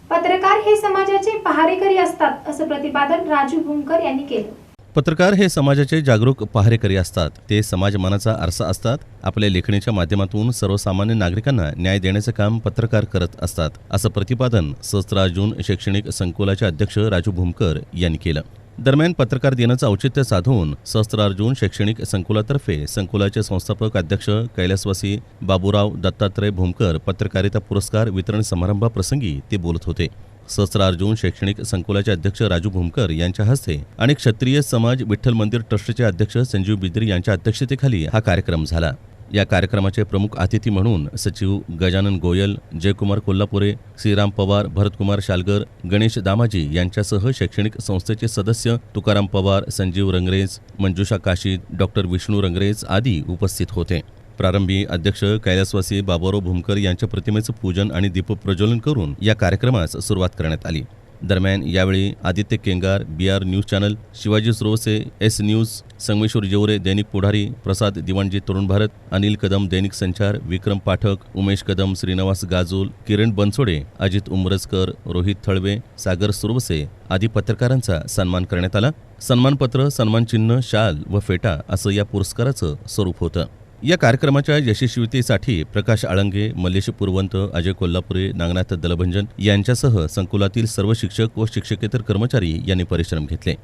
पत्रकार हे समाजाचे पहारेकरी असतात असं प्रतिपादन राजू भूमकर यांनी केलं। पत्रकार हे समाजाचे जागरूक पहारेकरी असतात। ते समाजमानाचा आरसा असतात। आपल्या लेखणीच्या माध्यमातून सर्वसामान्य नागरिकांना न्याय देण्याचे काम पत्रकार करत असतात, असं प्रतिपादन सहस्त्रार्जुन शैक्षणिक संकुलाचे अध्यक्ष राजू भूमकर यांनी केलं। दरम्यान पत्रकार दिनाचं औचित्य साधून सहस्त्रार्जुन शैक्षणिक संकुलातर्फे संकुलाचे संस्थापक अध्यक्ष कैलासवासी बाबूराव दत्तात्रय भूमकर पत्रकारिता पुरस्कार वितरण समारंभाप्रसंगी ते बोलत होते। सहस्त्रार्जुन शैक्षणिक संकुलाचे अध्यक्ष राजू भूमकर यांच्या हस्ते आणि क्षत्रिय समाज विठ्ठल मंदिर ट्रस्टचे अध्यक्ष संजीव बिद्री यांच्या अध्यक्षतेखाली हा कार्यक्रम झाला। या कार्यक्रमाचे प्रमुख अतिथी म्हणून सचिव गजानन गोयल, जयकुमार कोल्हापुरे, श्रीराम पवार, भरतकुमार शालगर, गणेश दामाजी यांच्यासह शैक्षणिक संस्थेचे सदस्य तुकाराम पवार, संजीव रंगरेज, मंजुषा काशीद, डॉक्टर विष्णू रंगरेज आदी उपस्थित होते। प्रारंभी अध्यक्ष कैलासवासी बाबूराव भूमकर यांच्या प्रतिमेचं पूजन आणि दीपप्रज्वलन करून या कार्यक्रमास सुरुवात करण्यात आली। दरम्यान यावेळी Aditya Kengar, BR news channel, Shivaji Suravase, S news, Sangameshwar Jeware Dainik Pudhari, प्रसाद दिवाणजी तरुण भारत, अनिल कदम दैनिक संचार, विक्रम पाठक, उमेश कदम, श्रीनिवास गाजोल, किरण बनसोडे, अजित उमरजकर, रोहित थळवे, सागर सुरवसे आदी पत्रकारांचा सन्मान करण्यात आला। सन्मानपत्र, सन्मानचिन्ह, शाल व फेटा असं या पुरस्काराचं स्वरूप होतं। या कार्यक्रमाच्या यशस्वीतेसाठी प्रकाश आळंगे, मल्लेश पुरवंत, अजय कोल्हापुरे, नागनाथ दलभंजन यांच्यासह संकुलातील सर्व शिक्षक व शिक्षकेतर कर्मचारी यांनी परिश्रम घेतले।